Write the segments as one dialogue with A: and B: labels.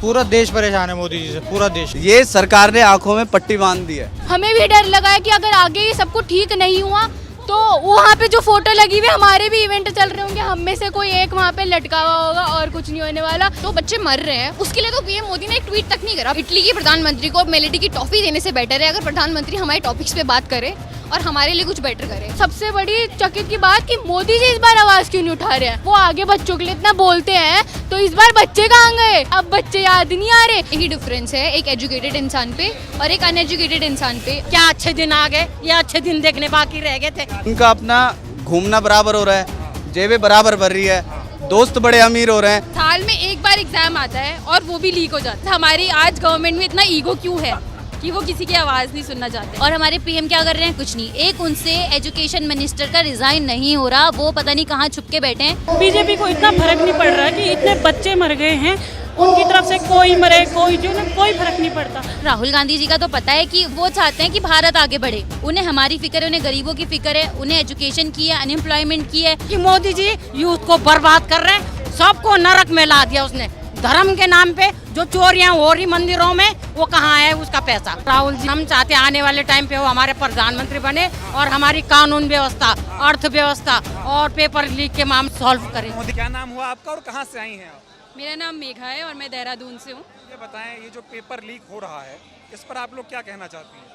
A: पूरा देश परेशान है मोदी जी से, पूरा देश।
B: ये सरकार ने आंखों में पट्टी बांध दी है।
C: हमें भी डर लगा है कि अगर आगे ये सब कुछ ठीक नहीं हुआ तो वहाँ पे जो फोटो लगी हुई, हमारे भी इवेंट चल रहे होंगे, हम में से कोई एक वहाँ पे लटका हुआ होगा और कुछ नहीं होने वाला।
D: तो बच्चे मर रहे हैं, उसके लिए तो पीएम मोदी ने एक ट्वीट तक नहीं करा। इटली के प्रधानमंत्री को मेलेडी की टॉफी देने से बेटर है अगर प्रधानमंत्री हमारे टॉपिक्स पे बात करे और हमारे लिए कुछ बेटर करे।
C: सबसे बड़ी चकित की बात कि मोदी जी इस बार आवाज क्यों नहीं उठा रहे हैं। वो आगे बच्चों के लिए इतना बोलते हैं तो इस बार बच्चे कहाँ गए, अब बच्चे याद नहीं आ रहे।
D: यही डिफरेंस है एक एजुकेटेड इंसान पे और एक अनएजुकेटेड इंसान पे।
E: क्या अच्छे दिन आ गए या अच्छे दिन देखने बाकी रह गए थे।
B: उनका अपना घूमना बराबर हो रहा है, जेबें बराबर भर रही है, दोस्त बड़े अमीर हो रहे हैं।
F: साल में एक बार एग्जाम आता है और वो भी लीक हो जाता है। हमारी आज गवर्नमेंट में इतना ईगो क्यों है कि वो किसी की आवाज़ नहीं सुनना चाहते।
D: और हमारे पीएम क्या कर रहे हैं, कुछ नहीं। एक उनसे एजुकेशन मिनिस्टर का रिजाइन नहीं हो रहा, वो पता नहीं कहाँ छुप के बैठे हैं।
E: बीजेपी को इतना फर्क नहीं पड़ रहा कि इतने बच्चे मर गए हैं, उनकी तरफ से कोई मरे कोई जो ना, कोई फर्क नहीं पड़ता।
D: राहुल गांधी जी का तो पता है कि वो चाहते हैं कि भारत आगे बढ़े। उन्हें हमारी फिक्र है, उन्हें गरीबों की फिक्र है, उन्हें एजुकेशन की है, अनएम्प्लॉयमेंट की है।
E: कि मोदी जी यूथ को बर्बाद कर रहे हैं, सबको नरक में ला दिया उसने। धर्म के नाम पे जो चोरियां हो रही मंदिरों में, वो कहाँ है उसका पैसा। राहुल जी, हम चाहते हैं आने वाले टाइम पे वो हमारे प्रधानमंत्री बने और हमारी कानून व्यवस्था, अर्थव्यवस्था और पेपर लीक के मामले सॉल्व करें।
G: मोदी, क्या नाम हुआ आपका और कहाँ से आई हैं आप?
F: मेरा नाम मेघा है और मैं देहरादून से हूँ।
G: ये बताएं, ये जो पेपर लीक हो रहा है इस पर आप लोग क्या कहना चाहती हैं?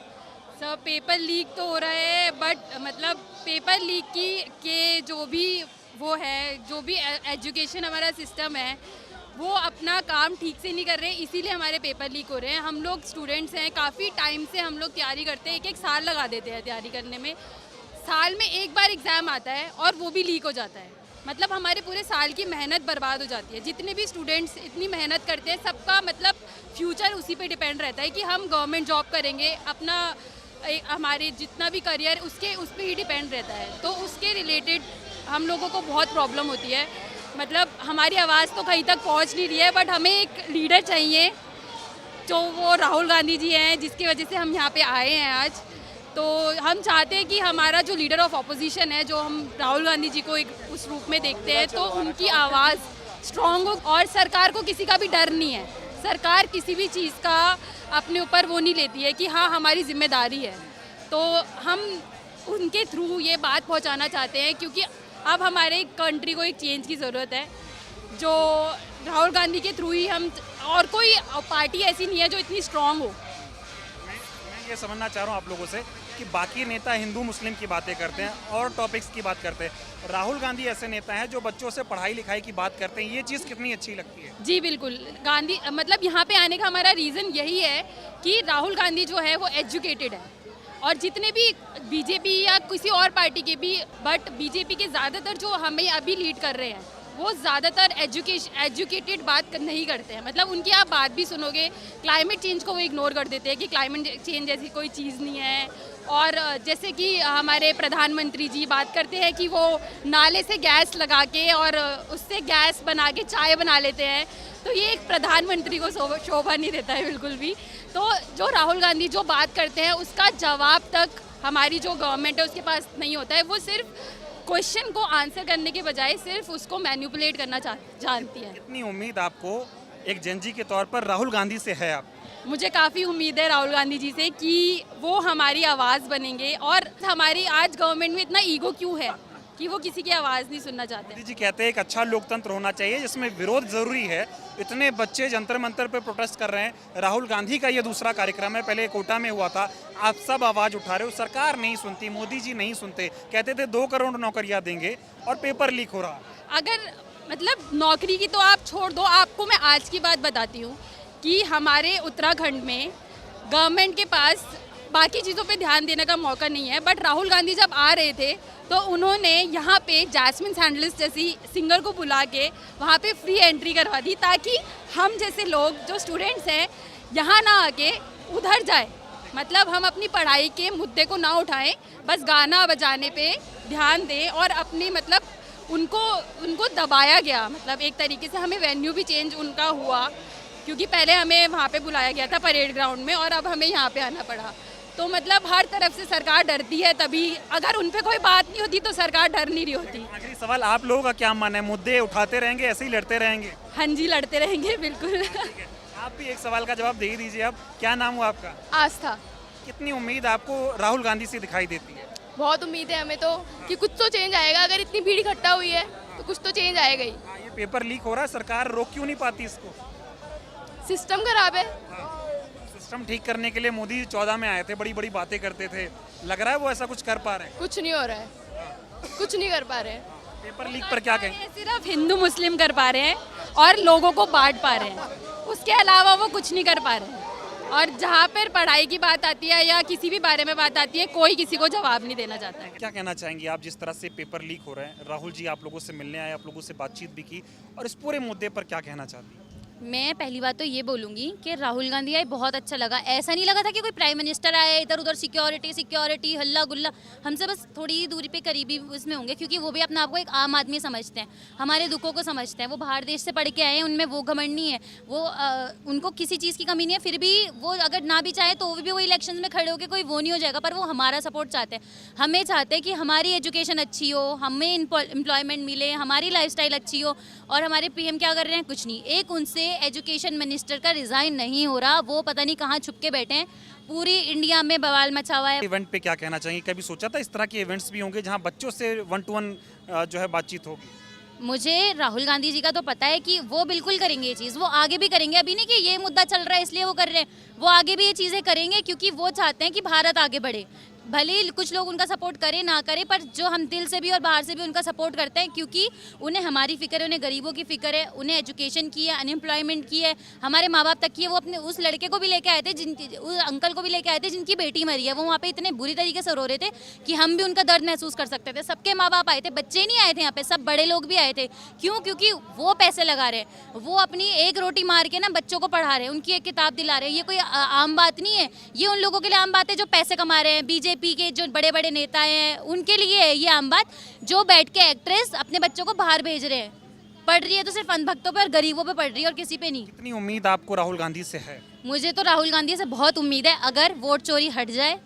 F: सब पेपर लीक तो हो रहा है, बट मतलब पेपर लीक के जो भी वो है, जो भी एजुकेशन हमारा सिस्टम है, वो अपना काम ठीक से नहीं कर रहे, इसीलिए हमारे पेपर लीक हो रहे हैं। हम लोग स्टूडेंट्स हैं, काफ़ी टाइम से हम लोग तैयारी करते हैं, एक एक साल लगा देते हैं तैयारी करने में। साल में एक बार एग्ज़ाम आता है और वो भी लीक हो जाता है। मतलब हमारे पूरे साल की मेहनत बर्बाद हो जाती है। जितने भी स्टूडेंट्स इतनी मेहनत करते हैं, सबका मतलब फ्यूचर उसी पे डिपेंड रहता है कि हम गवर्नमेंट जॉब करेंगे, अपना हमारे जितना भी करियर उस पर ही डिपेंड रहता है। तो उसके रिलेटेड हम लोगों को बहुत प्रॉब्लम होती है। मतलब हमारी आवाज़ तो कहीं तक पहुंच नहीं रही है, बट हमें एक लीडर चाहिए जो वो राहुल गांधी जी हैं, जिसकी वजह से हम यहाँ पे आए हैं आज। तो हम चाहते हैं कि हमारा जो लीडर ऑफ ऑपोजिशन है, जो हम राहुल गांधी जी को एक उस रूप में देखते हैं, तो उनकी आवाज़ स्ट्रॉन्ग हो। और सरकार को किसी का भी डर नहीं है। सरकार किसी भी चीज़ का अपने ऊपर वो नहीं लेती है कि हाँ हमारी जिम्मेदारी है। तो हम उनके थ्रू ये बात पहुँचाना चाहते हैं, क्योंकि अब हमारे कंट्री को एक चेंज की ज़रूरत है, जो राहुल गांधी के थ्रू ही हम, और कोई पार्टी ऐसी नहीं है जो इतनी स्ट्रांग हो।
G: मैं ये समझना चाह रहा हूँ आप लोगों से कि बाकी नेता हिंदू मुस्लिम की बातें करते हैं और टॉपिक्स की बात करते हैं, राहुल गांधी ऐसे नेता हैं जो बच्चों से पढ़ाई लिखाई की बात करते हैं। ये चीज़ कितनी अच्छी लगती है?
F: जी बिल्कुल, गांधी मतलब यहाँ पे आने का हमारा रीज़न यही है कि राहुल गांधी जो है वो एजुकेटेड है, और जितने भी बीजेपी या किसी और पार्टी के भी, बट बीजेपी के ज़्यादातर जो हमें अभी लीड कर रहे हैं, वो ज़्यादातर एजुकेटेड बात नहीं करते हैं। मतलब उनकी आप बात भी सुनोगे, क्लाइमेट चेंज को वो इग्नोर कर देते हैं कि क्लाइमेट चेंज जैसी कोई चीज़ नहीं है। और जैसे कि हमारे प्रधानमंत्री जी बात करते हैं कि वो नाले से गैस लगा के और उससे गैस बना के चाय बना लेते हैं, तो ये एक प्रधानमंत्री को शोभा नहीं देता है बिल्कुल भी। तो जो राहुल गांधी जो बात करते हैं, उसका जवाब तक हमारी जो गवर्नमेंट है उसके पास नहीं होता है। वो सिर्फ क्वेश्चन को आंसर करने के बजाय सिर्फ उसको मैनिपुलेट करना जानती है।
G: कितनी उम्मीद आपको एक जनजी के तौर पर राहुल गांधी से है? आप
F: मुझे काफ़ी उम्मीद है राहुल गांधी जी से कि वो हमारी आवाज़ बनेंगे। और हमारी आज गवर्नमेंट में इतना ईगो क्यों है कि वो किसी की आवाज़ नहीं सुनना चाहते।
G: मोदी जी कहते हैं एक अच्छा लोकतंत्र होना चाहिए जिसमें विरोध जरूरी है। इतने बच्चे जंतर मंतर पे प्रोटेस्ट कर रहे हैं। राहुल गांधी का ये दूसरा कार्यक्रम है, पहले कोटा में हुआ था। आप सब आवाज़ उठा रहे हो, सरकार नहीं सुनती, मोदी जी नहीं सुनते। कहते थे 2 करोड़ नौकरियां देंगे और पेपर लीक हो रहा।
F: अगर मतलब नौकरी की तो आप छोड़ दो, आपको मैं आज की बात बताती हूँ कि हमारे उत्तराखंड में गवर्नमेंट के पास बाकी चीज़ों पे ध्यान देने का मौका नहीं है। बट राहुल गांधी जब आ रहे थे तो उन्होंने यहाँ पे जैस्मिन सैंडल्स जैसी सिंगर को बुला के वहाँ पे फ्री एंट्री करवा दी, ताकि हम जैसे लोग जो स्टूडेंट्स हैं यहाँ ना आके उधर जाए। मतलब हम अपनी पढ़ाई के मुद्दे को ना उठाएं, बस गाना बजाने पे ध्यान दें। और अपनी मतलब उनको दबाया गया, मतलब एक तरीके से हमें वेन्यू भी चेंज उनका हुआ, क्योंकि पहले हमें वहाँ पे बुलाया गया था परेड ग्राउंड में और अब हमें यहाँ पे आना पड़ा। तो मतलब हर तरफ से सरकार डरती है, तभी अगर उन पे कोई बात नहीं होती तो सरकार डर नहीं रही होती।
G: आखिरी सवाल, आप लोगों का क्या मानना है? मुद्दे उठाते रहेंगे, ऐसे ही लड़ते रहेंगे?
F: हाँ जी, लड़ते रहेंगे बिल्कुल।
G: भी एक सवाल का जवाब दे ही दीजिए आप। क्या नाम हुआ आपका?
D: आस्था।
G: कितनी उम्मीद आपको राहुल गांधी से दिखाई देती है?
D: बहुत उम्मीद है हमें तो कि कुछ तो चेंज आएगा। अगर इतनी भीड़ इकट्ठा हुई है तो कुछ तो चेंज आएगा ही।
G: हाँ, ये पेपर लीक हो रहा है, सरकार रोक क्यों नहीं पाती इसको?
D: सिस्टम खराब है।
G: सिस्टम ठीक करने के लिए मोदी 14 में आए थे, बड़ी बड़ी बातें करते थे। लग रहा है वो ऐसा कुछ कर पा रहे हैं?
D: कुछ नहीं हो रहा है, कुछ नहीं कर पा रहे हैं।
G: पेपर लीक पर क्या कहें?
F: ये सिर्फ हिंदू मुस्लिम कर पा रहे हैं और लोगों को बांट पा रहे हैं, उसके अलावा वो कुछ नहीं कर पा रहे हैं। और जहाँ पर पढ़ाई की बात आती है या किसी भी बारे में बात आती है, कोई किसी को जवाब नहीं देना चाहता है।
G: क्या कहना चाहेंगी आप, जिस तरह से पेपर लीक हो रहे हैं? राहुल जी आप लोगों से मिलने आए, आप लोगों से बातचीत भी की, और इस पूरे मुद्दे पर क्या कहना चाहती हैं?
E: मैं पहली बात तो ये बोलूँगी कि राहुल गांधी आए बहुत अच्छा लगा। ऐसा नहीं लगा था कि कोई प्राइम मिनिस्टर आए, इधर उधर सिक्योरिटी हल्ला गुल्ला। हमसे बस थोड़ी ही दूरी पे करीबी उसमें होंगे, क्योंकि वो भी अपने आप को एक आम आदमी समझते हैं, हमारे दुखों को समझते हैं। वो बाहर देश से पढ़ के आए हैं, उनमें वो घमंड नहीं है, वो उनको किसी चीज़ की कमी नहीं है। फिर भी वो अगर ना भी चाहे तो भी वो इलेक्शन में खड़े होकर कोई वो नहीं हो जाएगा, पर वो हमारा सपोर्ट चाहते हैं। हमें चाहते हैं कि हमारी एजुकेशन अच्छी हो, हमें एम्प्लॉयमेंट मिले, हमारी लाइफस्टाइल अच्छी हो। और हमारे पीएम क्या कर रहे हैं? कुछ नहीं। एक उनसे एजुकेशन मिनिस्टर का रिजाइन नहीं हो रहा, वो पता नहीं कहाँ छुप के बैठे हैं। पूरी इंडिया में बवाल मचा हुआ है।
G: इवेंट पे क्या कहना चाहिए? कभी सोचा था इस तरह के इवेंट्स भी होंगे जहां बच्चों से 1 to 1 जो है बातचीत होगी?
E: मुझे राहुल गांधी जी का तो पता है कि वो बिल्कुल करेंगे ये चीज़, वो आगे भी करेंगे। अभी नहीं कि ये मुद्दा चल रहा है इसलिए वो कर रहे हैं, वो आगे भी ये चीज़ें करेंगे, क्योंकि वो चाहते हैं कि भारत आगे बढ़े। भले ही कुछ लोग उनका सपोर्ट करें ना करें, पर जो हम दिल से भी और बाहर से भी उनका सपोर्ट करते हैं, क्योंकि उन्हें हमारी फिक्र है, उन्हें गरीबों की फिक्र है, उन्हें एजुकेशन की है, अनएम्प्लॉयमेंट की है, हमारे माँ बाप तक की है। वो अपने उस लड़के को भी लेके आए थे, उस अंकल को भी लेके आए थे जिनकी बेटी मरी है। वो वहाँ पे इतने बुरी तरीके से रो रहे थे कि हम भी उनका दर्द महसूस कर सकते थे। सबके माँ बाप आए थे, बच्चे नहीं आए थे यहाँ पे, सब बड़े लोग भी आए थे। क्यों? क्योंकि वो पैसे लगा रहे हैं, वो अपनी एक रोटी मार के ना बच्चों को पढ़ा रहे हैं, उनकी एक किताब दिला रहे हैं। ये कोई आम बात नहीं है, ये उन लोगों के लिए आम बात है जो पैसे कमा रहे हैं। बीजेपी के जो बड़े बड़े नेता हैं उनके लिए है ये आम बात, जो बैठ के एक्ट्रेस अपने बच्चों को बाहर भेज रहे हैं। पढ़ रही है तो सिर्फ अंधभक्तों पे और गरीबों पे पढ़ रही है और किसी पे नहीं।
G: कितनी उम्मीद आपको राहुल गांधी से है?
E: मुझे तो राहुल गांधी से बहुत उम्मीद है। अगर वोट चोरी हट जाए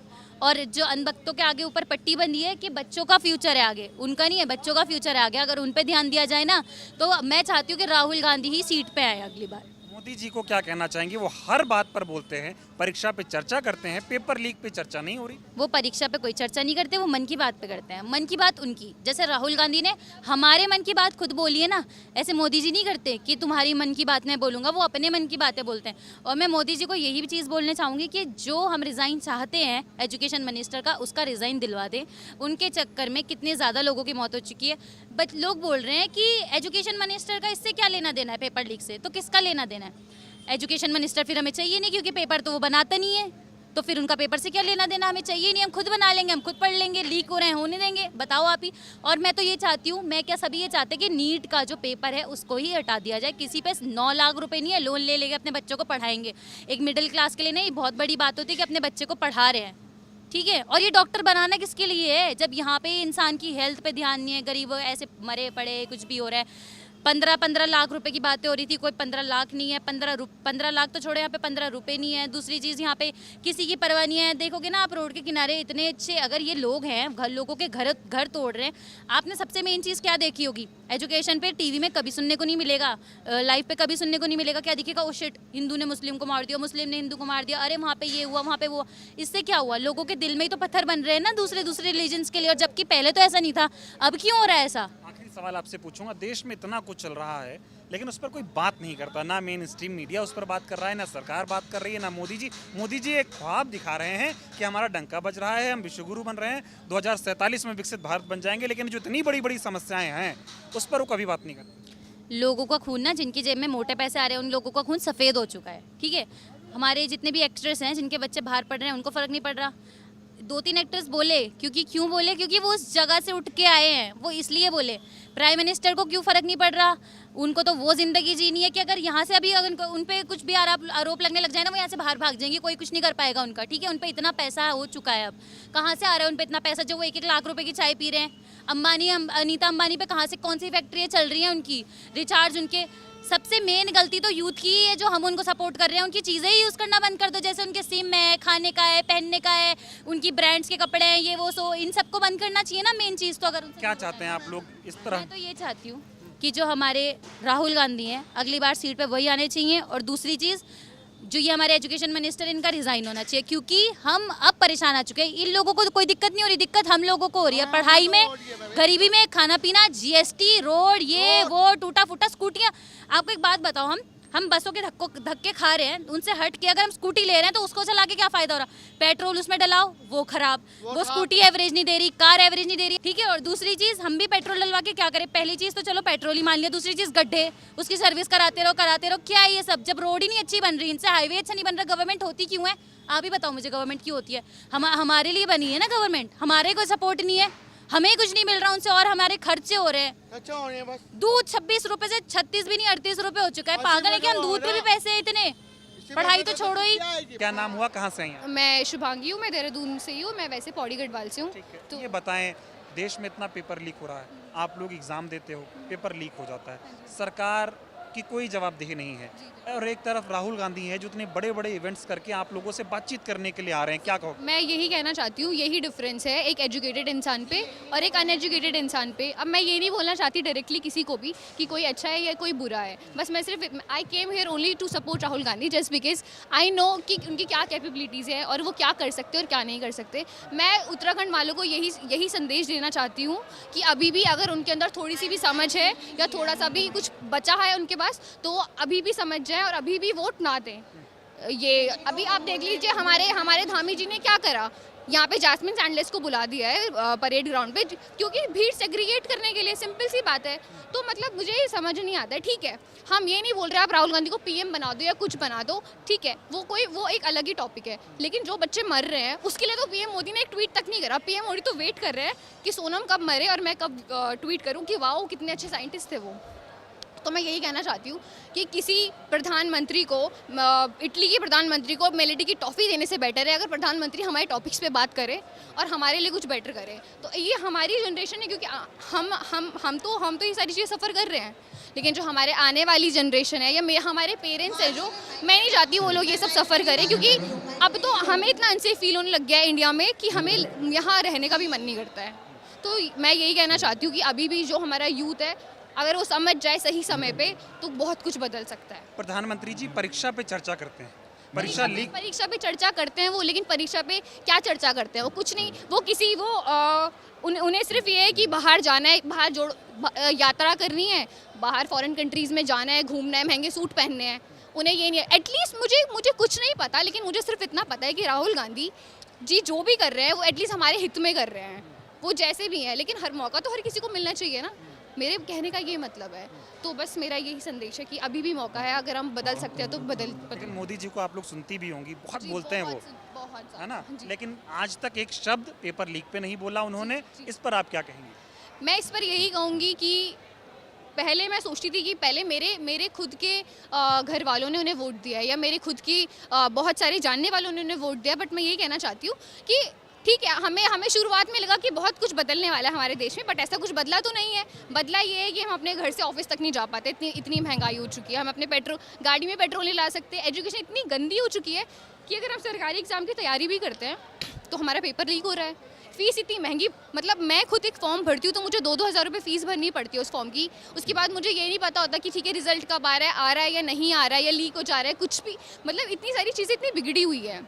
E: और जो अनभक्तों के आगे ऊपर पट्टी बंधी है कि बच्चों का फ्यूचर है आगे, उनका नहीं है, बच्चों का फ्यूचर है आगे, अगर उन पे ध्यान दिया जाए ना, तो मैं चाहती हूँ कि राहुल गांधी ही सीट पे आए अगली बार।
G: मोदी जी को क्या कहना चाहेंगे? वो हर बात पर बोलते हैं, परीक्षा पे चर्चा करते हैं, पेपर लीक पे चर्चा नहीं हो रही।
E: वो परीक्षा पे कोई चर्चा नहीं करते, वो मन की बात पे करते हैं। मन की बात उनकी, जैसे राहुल गांधी ने हमारे मन की बात खुद बोली है ना, ऐसे मोदी जी नहीं करते कि तुम्हारी मन की बात मैं बोलूँगा, वो अपने मन की बातें बोलते हैं। और मैं मोदी जी को यही भी चीज़ बोलना चाहूँगी कि जो हम रिज़ाइन चाहते हैं एजुकेशन मिनिस्टर का, उसका रिज़ाइन दिलवा दें। उनके चक्कर में कितने ज़्यादा लोगों की मौत हो चुकी है। बट लोग बोल रहे हैं कि एजुकेशन मिनिस्टर का इससे क्या लेना देना है पेपर लीक से, तो किसका लेना देना है? एजुकेशन मिनिस्टर फिर हमें चाहिए नहीं, क्योंकि पेपर तो वो बनाता नहीं है, तो फिर उनका पेपर से क्या लेना देना? हमें चाहिए नहीं, हम खुद बना लेंगे, हम खुद पढ़ लेंगे। लीक हो रहे हैं, होने देंगे, बताओ आप ही। और मैं तो ये चाहती हूँ, मैं क्या सभी ये चाहते हैं कि नीट का जो पेपर है उसको ही हटा दिया जाए। किसी पे 9 लाख रुपए नहीं है, लोन ले लेके अपने बच्चों को पढ़ाएंगे। एक मिडिल क्लास के लिए नहीं, बहुत बड़ी बात होती है कि अपने बच्चे को पढ़ा रहे हैं, ठीक है। और ये डॉक्टर बनाना किसके लिए है, जब यहाँ पे इंसान की हेल्थ पे ध्यान नहीं है, गरीब ऐसे मरे पड़े, कुछ भी हो रहा है। 15 लाख रुपए की बातें हो रही थी, कोई 15 लाख नहीं है, 15 लाख तो छोड़े, यहाँ पे 15 रुपए नहीं है। दूसरी चीज़, यहाँ पे किसी की परवाह नहीं है। देखोगे ना आप रोड के किनारे इतने अच्छे, अगर ये लोग हैं लोगों के घर तोड़ रहे हैं। आपने सबसे मेन चीज़ क्या देखी होगी? एजुकेशन पे टीवी में कभी सुनने को नहीं मिलेगा, लाइव पे कभी सुनने को नहीं मिलेगा। क्या दिखेगा? ओ शिट, हिंदू ने मुस्लिम को मार दिया, मुस्लिम ने हिंदू को मार दिया, अरे वहाँ पे ये हुआ, वहाँ पे वो। इससे क्या हुआ? लोगों के दिल में ही तो पत्थर बन रहे हैं ना दूसरे रिलीजन्स के लिए, और जबकि पहले तो ऐसा नहीं था। अब क्यों हो रहा है ऐसा?
G: सवाल आपसे पूछूंगा, देश में इतना कुछ चल रहा है लेकिन उस पर कोई बात नहीं करता, ना मेन स्ट्रीम मीडिया उस पर बात कर रहा है, ना सरकार बात कर रही है, ना मोदी जी। मोदी जी एक ख्वाब दिखा रहे हैं कि हमारा डंका बज रहा है, हम विश्वगुरु बन रहे हैं, 2047 में विकसित भारत बन जाएंगे, लेकिन जो इतनी बड़ी बड़ी समस्याएं हैं उस पर वो कभी बात नहीं करते।
E: लोगों का खून ना, जिनकी जेब में मोटे पैसे आ रहे हैं, उन लोगों का खून सफ़ेद हो चुका है, ठीक है। हमारे जितने भी एक्ट्रेस हैं जिनके बच्चे बाहर पढ़ रहे हैं, उनको फ़र्क नहीं पड़ रहा। 2-3 एक्टर्स बोले, क्यों बोले? क्योंकि वो उस जगह से उठ के आए हैं, वो इसलिए बोले। प्राइम मिनिस्टर को क्यों फ़र्क नहीं पड़ रहा? उनको तो वो ज़िंदगी जीनी है कि अगर यहाँ से अभी अगर उन पे कुछ भी आरोप लगने लग जाए ना, वो यहाँ से बाहर भाग जाएंगे, कोई कुछ नहीं कर पाएगा उनका, ठीक है। उन पे इतना पैसा हो चुका है, अब कहाँ से आ रहा है उन पे इतना पैसा, जो वो 1-1 लाख रुपए की चाय पी रहे हैं। अनीता अंबानी पे कहाँ से, कौन सी फैक्ट्रियाँ चल रही हैं उनकी, रिचार्ज उनके। सबसे मेन गलती तो यूथ की ही है, जो हम उनको सपोर्ट कर रहे हैं। उनकी चीज़ें ही यूज़ करना बंद कर दो, जैसे उनके सिम है, खाने का है, पहनने का है, उनकी ब्रांड्स के कपड़े हैं, ये वो, सो इन सबको बंद करना चाहिए ना मेन चीज़ तो। अगर
G: क्या चाहते हैं आप लोग इस तरह?
E: मैं तो ये चाहती हूँ कि जो हमारे राहुल गांधी हैं अगली बार सीट पे वही आने चाहिए। और दूसरी चीज़,
H: जो ये हमारे एजुकेशन मिनिस्टर, इनका रिजाइन होना चाहिए, क्योंकि हम अब परेशान आ चुके हैं। इन लोगों को तो कोई दिक्कत नहीं हो रही, दिक्कत हम लोगों को हो रही है। पढ़ाई में, गरीबी में, खाना पीना, जीएसटी, रोड, ये वो टूटा फूटा स्कूटियाँ। आपको एक बात बताओ, हम बसों के धक्के खा रहे हैं, उनसे हट के अगर हम स्कूटी ले रहे हैं तो उसको चला के क्या फायदा हो रहा? पेट्रोल उसमें डलाओ, वो खराब, वो स्कूटी एवरेज नहीं दे रही, कार एवरेज नहीं दे रही, ठीक है। और दूसरी चीज, हम भी पेट्रोल डलवा के क्या करें? पहली चीज तो चलो पेट्रोल ही मान लिया, दूसरी चीज गड्ढे, उसकी सर्विस कराते रहो। क्या है ये सब? जब रोड ही नहीं अच्छी बन रही, इनसे हाईवे अच्छा नहीं बन रहा, गवर्नमेंट होती क्यों है? आप ही बताओ मुझे, गवर्नमेंट क्यों होती है? हमारे लिए बनी है ना गवर्नमेंट, हमारे कोई सपोर्ट नहीं है, हमें कुछ नहीं मिल रहा उनसे, और हमारे खर्चे हो रहे हैं।
A: अच्छा हो रहे हैं बस।
H: दूध 26 रुपए से 36 भी नहीं 38 रुपए हो चुका है। पागल है क्या? हम दूध पे भी पैसे हैं इतने, पढ़ाई तो छोड़ो ही।
G: क्या नाम हुआ, कहाँ से आई हैं?
D: मैं शुभांगी हूँ, मैं देहरादून से ही हूँ, मैं वैसे पौड़ी गढ़वाल से हूँ।
G: तो ये बताएं, देश में इतना पेपर लीक हो रहा है, आप लोग एग्जाम देते हो, पेपर लीक हो जाता है, सरकार की कोई जवाबदेही नहीं है, और एक तरफ राहुल गांधी है जो इतने बड़े बड़े इवेंट्स करके आप लोगों से बातचीत करने के लिए आ रहे हैं, क्या कहो?
D: मैं यही कहना चाहती हूँ, यही डिफरेंस है एक एजुकेटेड इंसान पे और एक अनएजुकेटेड इंसान पे। अब मैं ये नहीं बोलना चाहती डायरेक्टली किसी को भी कि कोई अच्छा है या कोई बुरा है, बस मैं सिर्फ I came here only to support Rahul Gandhi, just because I know कि उनकी क्या कैपेबिलिटीज़ है और वो क्या कर सकते और क्या नहीं कर सकते। मैं उत्तराखंड वालों को यही संदेश देना चाहती हूँ कि अभी भी अगर उनके अंदर थोड़ी सी भी समझ है या थोड़ा सा भी कुछ बचा है उनके पास, तो अभी भी समझ जाए और अभी भी वोट ना दें। ये अभी आप देख लीजिए, हमारे धामी जी ने क्या करा, यहाँ पे जैस्मिन सैंडलेस को बुला दिया है परेड ग्राउंड पे, क्योंकि भीड़ सेग्रीगेट करने के लिए, सिंपल सी बात है। तो मतलब मुझे ये समझ नहीं आता है। ठीक है, हम ये नहीं बोल रहे आप राहुल गांधी को पीएम बना दो या कुछ बना दो, ठीक है, वो एक अलग ही टॉपिक है, लेकिन जो बच्चे मर रहे हैं उसके लिए तो पीएम मोदी ने एक ट्वीट तक नहीं करा। पीएम मोदी तो वेट कर रहे हैं कि सोनम कब मरे और मैं कब ट्वीट करूँ कि वाह कितने अच्छे साइंटिस्ट थे वो। तो मैं यही कहना चाहती हूँ कि किसी प्रधानमंत्री को, इटली के प्रधानमंत्री को मेलेडी की टॉफ़ी देने से बेटर है अगर प्रधानमंत्री हमारे टॉपिक्स पे बात करे और हमारे लिए कुछ बेटर करे। तो ये हमारी जनरेशन है, क्योंकि हम तो ये सारी चीज़ें सफ़र कर रहे हैं, लेकिन जो हमारे आने वाली जनरेशन है या हमारे पेरेंट्स हैं, जो मैं नहीं चाहती वो लोग ये सब सफ़र करें, क्योंकि अब तो हमें इतना अनसेफ फील होने लग गया है इंडिया में कि हमें यहाँ रहने का भी मन नहीं करता है। तो मैं यही कहना चाहती हूँ कि अभी भी जो हमारा यूथ है, अगर वो समझ जाए सही समय पे तो बहुत कुछ बदल सकता है।
G: प्रधानमंत्री जी परीक्षा पे चर्चा करते हैं, परीक्षा लीक,
D: परीक्षा पे चर्चा करते हैं वो, लेकिन परीक्षा पे क्या चर्चा करते हैं? वो कुछ नहीं, वो उन्हें सिर्फ ये है कि बाहर जाना है, बाहर यात्रा करनी है, बाहर फॉरेन कंट्रीज़ में जाना है, घूमना है, महंगे सूट पहनने हैं। उन्हें ये नहीं है। एटलीस्ट मुझे कुछ नहीं पता, लेकिन मुझे सिर्फ इतना पता है कि राहुल गांधी जी जो भी कर रहे हैं वो एटलीस्ट हमारे हित में कर रहे हैं, वो जैसे भी हैं, लेकिन हर मौका तो हर किसी को मिलना चाहिए ना। मेरे कहने का ये मतलब है। तो बस मेरा यही संदेश है कि अभी भी मौका है, अगर हम बदल सकते हैं तो बदल।
G: लेकिन मोदी जी को आप लोग सुनती भी होंगी, बहुत बोलते हैं वो,
D: बहुत
G: है ना, लेकिन आज तक एक शब्द पेपर लीक पे नहीं बोला उन्होंने। इस पर आप क्या कहेंगे?
D: मैं इस पर यही कहूँगी कि पहले मैं सोचती थी कि पहले मेरे खुद के घर वालों ने उन्हें वोट दिया या मेरे खुद की बहुत सारे जानने वालों ने उन्हें वोट दिया, बट मैं यही कहना चाहती हूँ कि ठीक है, हमें शुरुआत में लगा कि बहुत कुछ बदलने वाला है हमारे देश में, बट ऐसा कुछ बदला तो नहीं है। बदला ये है कि हम अपने घर से ऑफिस तक नहीं जा पाते, इतनी महंगाई हो चुकी है, हम अपने गाड़ी में पेट्रोल नहीं ला सकते, एजुकेशन इतनी गंदी हो चुकी है कि अगर हम सरकारी एग्जाम की तैयारी भी करते हैं तो हमारा पेपर लीक हो रहा है। फ़ीस इतनी महंगी, मतलब मैं खुद एक फॉर्म भरती हूँ तो मुझे 2-2 हज़ार रुपये फ़ीस भरनी पड़ती है उस फॉर्म की। उसके बाद मुझे ये नहीं पता होता कि ठीक है रिजल्ट कब आ रहा है या नहीं आ रहा है या लीक हो जा रहा है, कुछ भी, मतलब इतनी सारी चीज़ें इतनी बिगड़ी हुई है।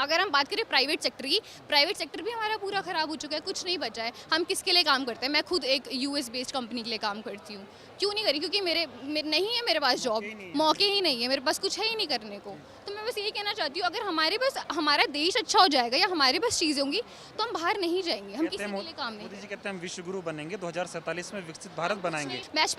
D: अगर हम बात करें प्राइवेट सेक्टर की, प्राइवेट सेक्टर भी हमारा पूरा ख़राब हो चुका है, कुछ नहीं बचा है। हम किसके लिए काम करते हैं? मैं खुद एक यूएस बेस्ड कंपनी के लिए काम करती हूँ। क्यों नहीं करी? क्योंकि मेरे नहीं है मेरे पास जॉब, मौके ही नहीं है, मेरे पास कुछ है ही नहीं करने को। तो मैं बस यही कहना चाहती हूँ, अगर हमारे पास हमारा देश अच्छा हो जाएगा या हमारे पास चीज़ें होंगी तो हम बाहर नहीं जाएंगे, हम किसी के लिए काम नहीं।
G: मोदी जी कहते हैं हम विश्व गुरु बनेंगे, 2047 में विकसित भारत बनाएंगे।
D: मैं आज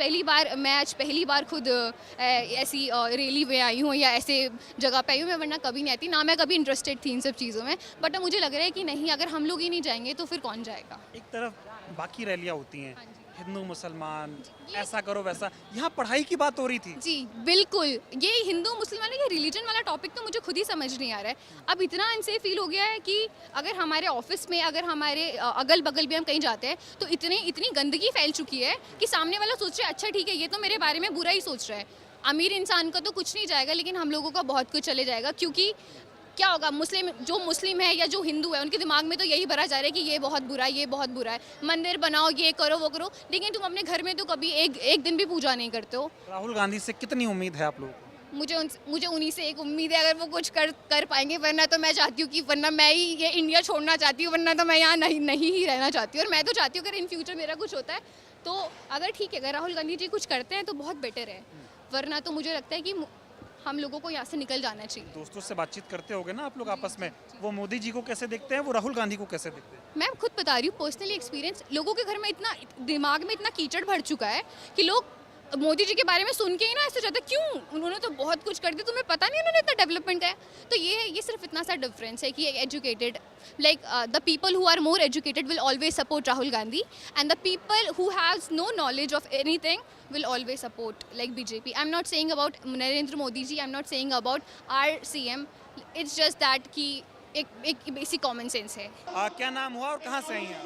D: पहली बार खुद ऐसी रैली में आई हूँ या ऐसे जगह पे आई हूँ, मैं वरना कभी नहीं आती, ना मैं कभी इंटरेस्टेड थी इन सब चीज़ों में, बट मुझे लग रहा है कि नहीं, अगर हम लोग ही नहीं जाएंगे तो फिर कौन जाएगा।
G: एक तरफ बाकी रैलियाँ होती हैं, हिंदू मुसलमान ऐसा करो वैसा, यहाँ पढ़ाई की बात हो रही थी।
D: जी बिल्कुल, ये हिंदू मुसलमान ये रिलीजन वाला टॉपिक तो मुझे खुद ही समझ नहीं आ रहा है। अब इतना अनसेफ फील हो गया है कि अगर हमारे ऑफिस में, अगर हमारे अगल बगल भी हम कहीं जाते हैं तो इतनी गंदगी फैल चुकी है कि सामने वाला सोच रहा है अच्छा ठीक है ये तो मेरे बारे में बुरा ही सोच रहा है। अमीर इंसान का तो कुछ नहीं जाएगा, लेकिन हम लोगों का बहुत कुछ चले जाएगा, क्योंकि क्या होगा, मुस्लिम है या जो हिंदू है उनके दिमाग में तो यही भरा जा रहा है कि ये बहुत बुरा है, ये बहुत बुरा है, मंदिर बनाओ, ये करो वो करो, लेकिन तुम अपने घर में तो कभी एक दिन भी पूजा नहीं करते हो।
G: राहुल गांधी से कितनी उम्मीद है आप लोगों को?
D: मुझे उन्हीं से एक उम्मीद है, अगर वो कुछ कर पाएंगे, वरना तो मैं चाहती हूँ कि वरना मैं ही ये इंडिया छोड़ना चाहती हूँ, वरना तो मैं यहाँ नहीं ही रहना चाहती हूँ। और मैं तो चाहती हूँ अगर इन फ्यूचर मेरा कुछ होता है तो अगर ठीक है, अगर राहुल गांधी जी कुछ करते हैं तो बहुत बेटर है, वरना तो मुझे लगता है कि हम लोगों को यहाँ से निकल जाना चाहिए।
G: दोस्तों से बातचीत करते होगे ना आप लोग आपस में, वो मोदी जी को कैसे देखते हैं, वो राहुल गांधी को कैसे देखते हैं?
D: मैं खुद बता रही हूँ, पर्सनली एक्सपीरियंस, लोगों के घर में इतना दिमाग में इतना कीचड़ भर चुका है कि लोग मोदी जी के बारे में सुन के ही ना ऐसे जाता है, क्यों, उन्होंने तो बहुत कुछ कर दिया, तुम्हें पता नहीं उन्होंने इतना डेवलपमेंट है। तो ये सिर्फ इतना सा डिफरेंस है कि educated, like the people who are more educated will always support Rahul Gandhi, and the people who haves no knowledge of anything will always support like BJP. I'm not saying about Narendra Modi ji, I'm not saying about our CM. It's just that कि एक basic common sense है।
G: क्या नाम हुआ और कहाँ से आई हैं?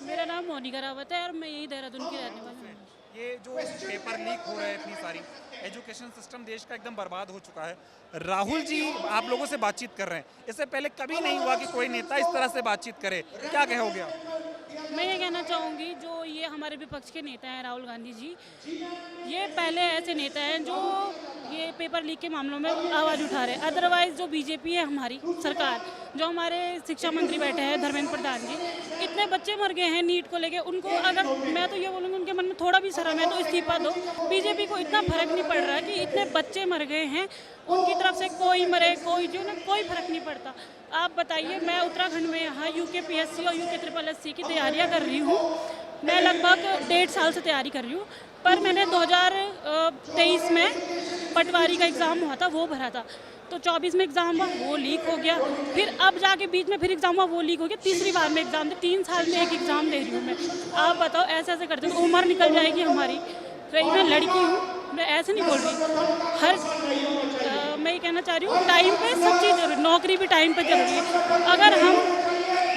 I: मेरा नाम मोनिका रावत है और मैं यही देहरादून की रहने वाली हूँ।
G: ये जो पेपर लीक हो रहे हैं, इतनी सारी, एजुकेशन सिस्टम देश का एकदम बर्बाद हो चुका है। राहुल जी आप लोगों से बातचीत कर रहे हैं, इससे पहले कभी नहीं हुआ कि कोई नेता इस तरह से बातचीत करे, क्या कहोगे आप?
I: मैं ये कहना चाहूँगी, जो ये हमारे विपक्ष के नेता हैं राहुल गांधी जी, ये पहले ऐसे नेता हैं जो ये पेपर लीक के मामलों में आवाज़ उठा रहे हैं। अदरवाइज़ जो बीजेपी है हमारी सरकार, जो हमारे शिक्षा मंत्री बैठे हैं धर्मेंद्र प्रधान जी, इतने बच्चे मर गए हैं नीट को लेके, उनको अगर मैं तो ये बोलूँगी उनके मन में थोड़ा भी शर्म है तो इस्तीफा दो। बीजेपी को इतना फर्क नहीं पड़ रहा कि इतने बच्चे मर गए हैं, उनकी तरफ से कोई मरे कोई जो ना, कोई फर्क नहीं पड़ता। आप बताइए, मैं उत्तराखंड में यहाँ UKPSC और UKSSC की तैयारियाँ कर रही हूँ। मैं लगभग 1.5 साल से तैयारी कर रही हूँ, पर मैंने 2023 में पटवारी का एग्ज़ाम हुआ था, वो भरा था, तो 24 में एग्ज़ाम हुआ, वो लीक हो गया। फिर अब जाके बीच में फिर एग्ज़ाम हुआ, वो लीक हो गया। तीसरी बार में एग्ज़ाम दे, 3 साल में एक एग्ज़ाम दे रही हूँ मैं। आप बताओ, ऐसे ऐसे करते तो उम्र निकल जाएगी हमारी। रही मैं लड़की हूँ, मैं ऐसे नहीं बोल रही, मैं ये कहना चाह रही हूँ, टाइम पे सब चीज़ जरूरी, नौकरी भी टाइम पे जरूरी है। अगर हम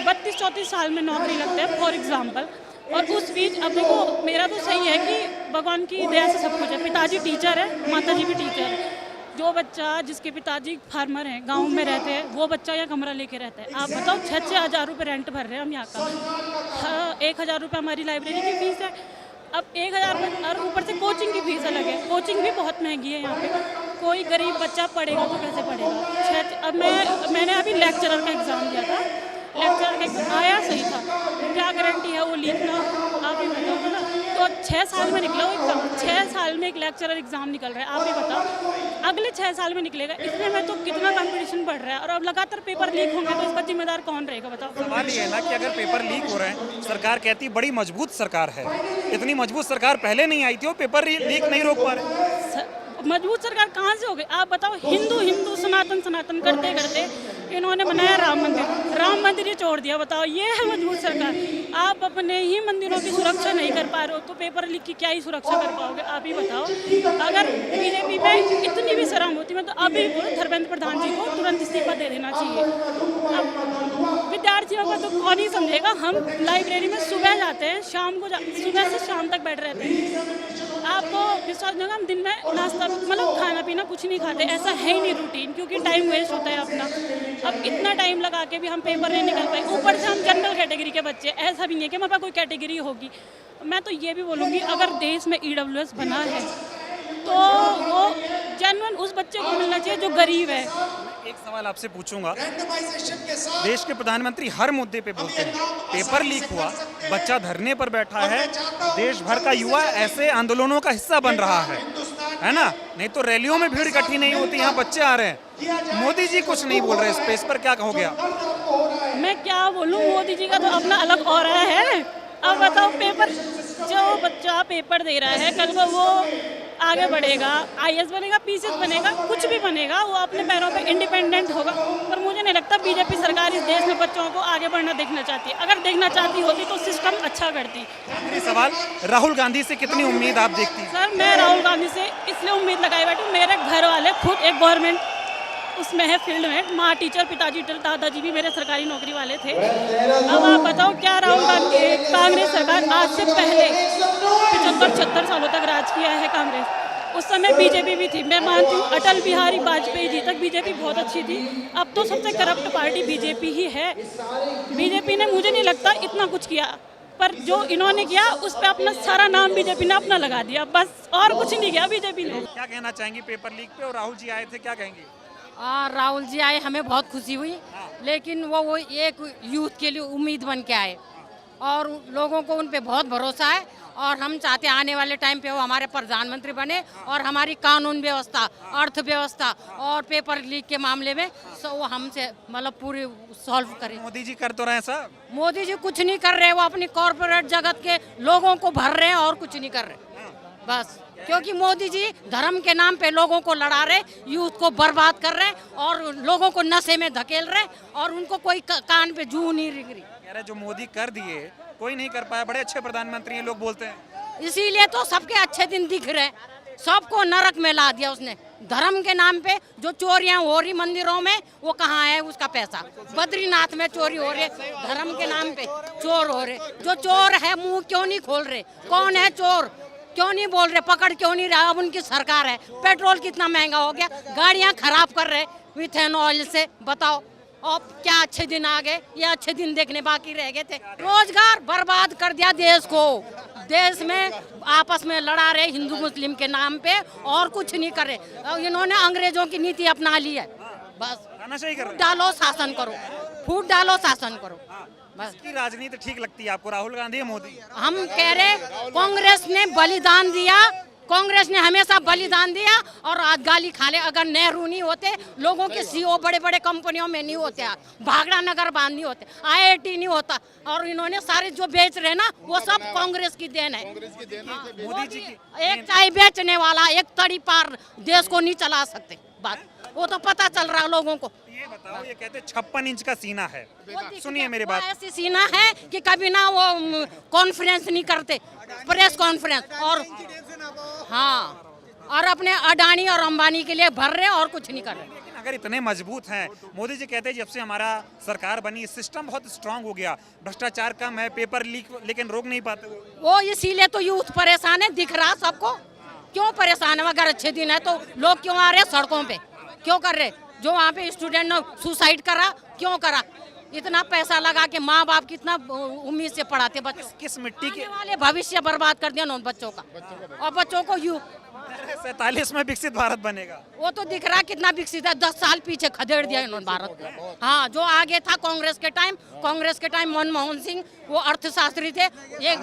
I: 32-34 साल में नौकरी लगते हैं फॉर एग्ज़ाम्पल, और उस बीच अब देखो, मेरा तो सही है कि भगवान की दया से सब कुछ है, पिताजी टीचर है, माताजी भी टीचर है। जो बच्चा जिसके पिताजी फार्मर हैं, गांव में रहते हैं, वो बच्चा यहाँ कमरा लेके रहता है। आप बताओ, 6-6 हज़ार रुपये रेंट भर रहे हैं हम यहाँ का। 1,000 रुपये हमारी लाइब्रेरी की फ़ीस है। अब 1,000 रुपये और ऊपर से कोचिंग की फ़ीस अलग है, कोचिंग भी बहुत महंगी है यहाँ पे। कोई गरीब बच्चा पढ़ेगा तो कैसे पढ़ेगा? अब मैंने अभी लेक्चरर का एग्ज़ाम दिया था, लेक्चरर का एग्ज़ाम आया सही था, क्या गारंटी है वो लीक ना, आप ही बताओ ना। तो 6 साल में निकला वो एग्ज़ाम, 6 साल में एक लेक्चरर एग्ज़ाम निकल रहा है, आप ही बताओ अगले 6 साल में निकलेगा। इसमें में तो कितना कंपटीशन बढ़ रहा है, और अब लगातार पेपर लीक होंगे तो इसका जिम्मेदार कौन रहेगा बताओ?
G: सवाल ये है ना कि अगर पेपर लीक हो रहे हैं, सरकार कहती बड़ी मजबूत सरकार है, इतनी मजबूत सरकार पहले नहीं आई थी, वो पेपर लीक नहीं रोक पा रहे।
I: मजबूत सरकार कहाँ से हो गई? आप बताओ, हिंदू सनातन करते करते इन्होंने बनाया राम मंदिर ही छोड़ दिया। बताओ, ये है मजबूत सरकार। आप अपने ही मंदिरों की सुरक्षा नहीं कर पा रहे हो तो पेपर लीक की क्या ही सुरक्षा कर पाओगे? आप ही बताओ। अगर बीजेपी में इतनी भी शर्म होती, मैं तो अभी बोलो धर्मेंद्र प्रधान जी को तुरंत इस्तीफा दे देना चाहिए। अब विद्यार्थियों का तो कौन ही समझेगा? हम लाइब्रेरी में सुबह जाते हैं, शाम को सुबह से शाम तक बैठ रहते हैं। आपको विश्वास नहीं होगा, हम दिन में नाश्ता मतलब खाना पीना कुछ नहीं खाते, ऐसा है ही नहीं रूटीन, क्योंकि टाइम वेस्ट होता है अपना। अब इतना टाइम लगा के भी हम पेपर नहीं निकल पाए, ऊपर से हम जनरल कैटेगरी के बच्चे, ऐसा भी नहीं है कि हमारे पास कोई कैटेगरी होगी। मैं तो ये भी बोलूँगी, अगर देश में EWS बना है तो वो जेन्युइन उस बच्चे को मिलना चाहिए जो गरीब है।
G: एक सवाल आपसे पूछूंगा, देश के प्रधानमंत्री हर मुद्दे पे बोलते हैं, पेपर लीक हुआ, बच्चा धरने पर बैठा है, देश भर का युवा ऐसे आंदोलनों का हिस्सा बन रहा है ना? नहीं तो रैलियों में भीड़ इकट्ठी नहीं होती, यहाँ बच्चे आ रहे हैं। मोदी जी कुछ नहीं बोल रहे, इस पर क्या कहोगे आप?
I: मैं क्या बोलूँ, मोदी जी का तो अपना अलग ऑरा है। अब बताओ, पेपर जो बच्चा पेपर दे रहा है, कल को वो आगे बढ़ेगा, IAS बनेगा, PCS बनेगा, कुछ भी बनेगा, वो अपने पैरों पे इंडिपेंडेंट होगा। पर मुझे नहीं लगता बीजेपी सरकार इस देश में बच्चों को आगे बढ़ना देखना चाहती है। अगर देखना चाहती होती तो सिस्टम अच्छा करती।
G: आखिरी सवाल, राहुल गांधी से कितनी उम्मीद आप देखती हैं?
I: सर, मैं राहुल गांधी से इसलिए उम्मीद लगाई बैठी, मेरे घर वाले खुद एक गवर्नमेंट उसमें है, फील्ड में, माँ टीचर, पिताजी टीचर, दादाजी भी मेरे सरकारी नौकरी वाले थे। अब आप बताओ, क्या राहुल गांधी कांग्रेस सरकार आज से पहले 75-76 सालों तक राज किया है कांग्रेस? उस समय बीजेपी भी थी। मैं मानती हूँ अटल बिहारी वाजपेयी जी तक बीजेपी बहुत अच्छी थी। अब तो सबसे करप्ट पार्टी बीजेपी ही है। बीजेपी ने मुझे नहीं लगता इतना कुछ किया। पर जो इन्होंने किया उस पर अपना सारा नाम बीजेपी ने अपना लगा दिया, बस और कुछ नहीं किया बीजेपी ने।
G: क्या कहना चाहेंगी पेपर लीक पे, और राहुल जी आए थे, क्या कहेंगी?
E: राहुल जी आए, हमें बहुत खुशी हुई, लेकिन वो एक यूथ के लिए उम्मीद बन के आए और लोगों को उन पे बहुत भरोसा है और हम चाहते हैं आने वाले टाइम पे वो हमारे प्रधानमंत्री बने और हमारी कानून व्यवस्था, अर्थव्यवस्था और पेपर लीक के मामले में वो हमसे मतलब पूरी सॉल्व करें।
G: मोदी जी कर तो रहे हैं सब।
E: मोदी जी कुछ नहीं कर रहे, वो अपनी कॉर्पोरेट जगत के लोगों को भर रहे हैं और कुछ नहीं कर रहे बस, क्योंकि मोदी जी धर्म के नाम पे लोगों को लड़ा रहे, यूथ को बर्बाद कर रहे हैं और लोगों को नशे में धकेल रहे और उनको कोई कान पे जू नहीं रिंग रही।
G: कह रहे जो मोदी कर दिए कोई नहीं कर पाया, बड़े अच्छे प्रधानमंत्री हैं लोग बोलते हैं।
E: इसीलिए तो सबके अच्छे दिन दिख रहे, सबको नरक में ला दिया उसने। धर्म के नाम पे जो चोरियां हो रही मंदिरों में, वो कहाँ है उसका पैसा? बद्रीनाथ में चोरी हो रही, धर्म के नाम पे चोर हो रहे। जो चोर है मुंह क्यों नहीं खोल रहे? कौन है चोर? क्यों नहीं बोल रहे? पकड़ क्यों नहीं रहा? अब उनकी सरकार है, पेट्रोल कितना महंगा हो गया, गाड़ियां खराब कर रहे मिथेन ऑयल से, बताओ अब क्या अच्छे दिन आ गए? ये अच्छे दिन देखने बाकी रह गए थे। रोजगार बर्बाद कर दिया देश को, देश में आपस में लड़ा रहे हिंदू मुस्लिम के नाम पे और कुछ नहीं कर रहे। इन्होंने अंग्रेजों की नीति अपना ली है, बस फूट डालो शासन करो, फूट डालो शासन करो बस।
G: की राजनीति ठीक लगती है आपको, राहुल गांधी या मोदी?
E: हम कह रहे कांग्रेस ने बलिदान दिया, कांग्रेस ने हमेशा बलिदान दिया और आज गाली खा ले। अगर नेहरू नहीं होते, लोगों के सीईओ बड़े बड़े कंपनियों में नहीं होते, भागड़ा नगर बांध नहीं होते, IIT नहीं होता, और इन्होंने सारे जो बेच रहे ना वो सब कांग्रेस की देन है।
G: मोदी जी की
E: एक चाय बेचने वाला एक तड़ी पार देश को नहीं चला सकते, बात वो तो पता चल रहा है लोगों को।
G: ये बताओ, ये कहते 56 इंच का सीना है, सुनिए मेरी बात।
E: ऐसी सीना है कि कभी ना वो कॉन्फ्रेंस नहीं करते, प्रेस कॉन्फ्रेंस, और हाँ, और अपने अडानी और अंबानी के लिए भर रहे और कुछ नहीं कर रहे।
G: लेकिन अगर इतने मजबूत हैं, मोदी जी कहते हैं जब से हमारा सरकार बनी सिस्टम बहुत स्ट्रांग हो गया, भ्रष्टाचार कम है, पेपर लीक लेकिन रोक नहीं पाते
E: वो, इसीलिए तो यूथ परेशान है, दिख रहा सबको। क्यों परेशान है? अगर अच्छे दिन है तो लोग क्यों आ रहे सड़कों पे, क्यों कर रहे? जो वहाँ पे स्टूडेंट ने सुसाइड करा, क्यों करा? इतना पैसा लगा के माँ बाप कितना उम्मीद से पढ़ाते बच्चों,
G: किस मिट्टी के
E: वाले भविष्य बर्बाद कर दिया उन बच्चों का, और बच्चों को
G: 47 में विकसित भारत बनेगा,
E: वो तो दिख रहा कितना विकसित है। 10 साल पीछे खदेड़ दिया इन्होंने भारत को। हाँ, जो आगे था कांग्रेस के टाइम मनमोहन सिंह वो अर्थशास्त्री थे, एक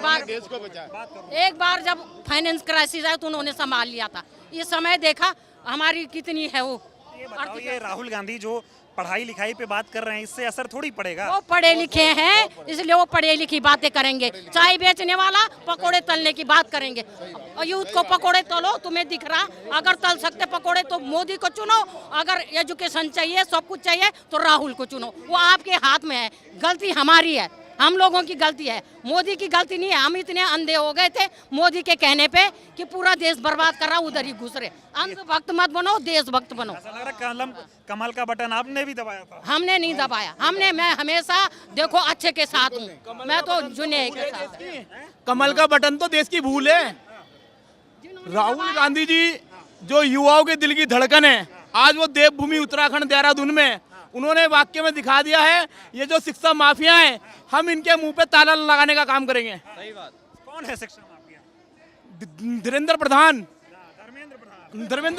E: बार जब फाइनेंस क्राइसिस आया तो उन्होंने संभाल लिया था। इस समय देखा हमारी कितनी है वो।
G: ये बताओ, ये राहुल गांधी जो पढ़ाई लिखाई पे बात कर रहे हैं, इससे असर थोड़ी पड़ेगा?
E: वो पढ़े लिखे हैं, इसलिए वो पढ़े लिखी बातें करेंगे। चाय बेचने वाला पकोड़े तलने की बात करेंगे, और यूथ को पकोड़े तलो, तुम्हें दिख रहा? अगर तल सकते पकोड़े तो मोदी को चुनो, अगर एजुकेशन चाहिए, सब कुछ चाहिए तो राहुल को चुनो। वो आपके हाथ में है, गलती हमारी है, हम लोगों की गलती है, मोदी की गलती नहीं है। हम इतने अंधे हो गए थे मोदी के कहने पे कि पूरा देश बर्बाद कर रहा, उधर ही घुस रहे। अंधभक्त मत बनो, देशभक्त बनो।
G: ऐसा लग रहा है कमल का बटन आपने भी दबाया था।
E: हमने नहीं दबाया, मैं हमेशा देखो अच्छे के साथ हूँ, मैं तो जुने के साथ।
J: कमल का बटन तो देश की भूल है। राहुल गांधी जी जो युवाओं के दिल की धड़कन है, आज वो देवभूमि उत्तराखंड देहरादून में उन्होंने वाक्य में दिखा दिया है। ये जो शिक्षा माफिया हैं, हम इनके मुंह पे ताला लगाने का काम करेंगे।
G: सही बात। कौन है शिक्षा माफिया?
J: धर्मेंद्र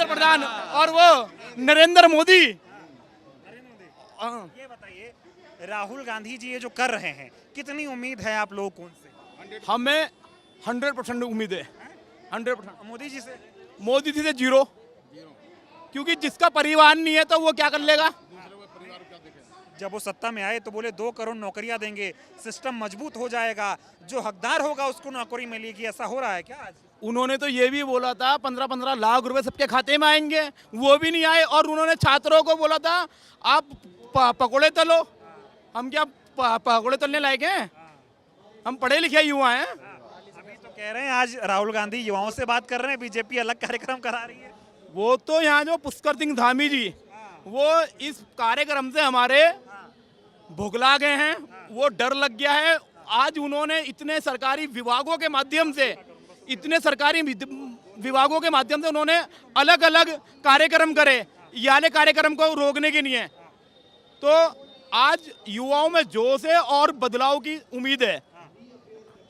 J: प्रधान और वो नरेंद्र मोदी।
G: ये बताइए, राहुल गांधी जी ये जो कर रहे हैं, कितनी उम्मीद है आप लोगों को उनसे?
J: हमें 100% उम्मीद है, 100%।
G: मोदी जी से?
J: मोदी जी से 0, क्योंकि जिसका परिवार नहीं है तो वो क्या कर लेगा?
G: जब वो सत्ता में आए तो बोले 2 करोड़ नौकरियां देंगे, सिस्टम मजबूत हो जाएगा, जो हकदार होगा उसको नौकरी मिलेगी। ऐसा हो रहा है क्या आज?
J: उन्होंने तो ये भी बोला था 15-15 लाख रुपए सबके खाते में आएंगे, वो भी नहीं आए। और उन्होंने छात्रों को बोला था आप पकोड़े तलो। हम क्या पकोड़े तलने लायक हैं? हम पढ़े लिखे युवा हैं।
G: अभी तो कह रहे हैं आज राहुल गांधी युवाओं से बात कर रहे हैं, बीजेपी अलग कार्यक्रम करा रही है।
J: वो तो यहाँ जो पुष्कर सिंह धामी जी, वो इस कार्यक्रम से हमारे भुगला गए हैं, वो डर लग गया है। आज उन्होंने इतने सरकारी विभागों के माध्यम से उन्होंने अलग अलग कार्यक्रम करे, ये वाले कार्यक्रम को रोकने के लिए। तो आज युवाओं में जोश है और बदलाव की उम्मीद है।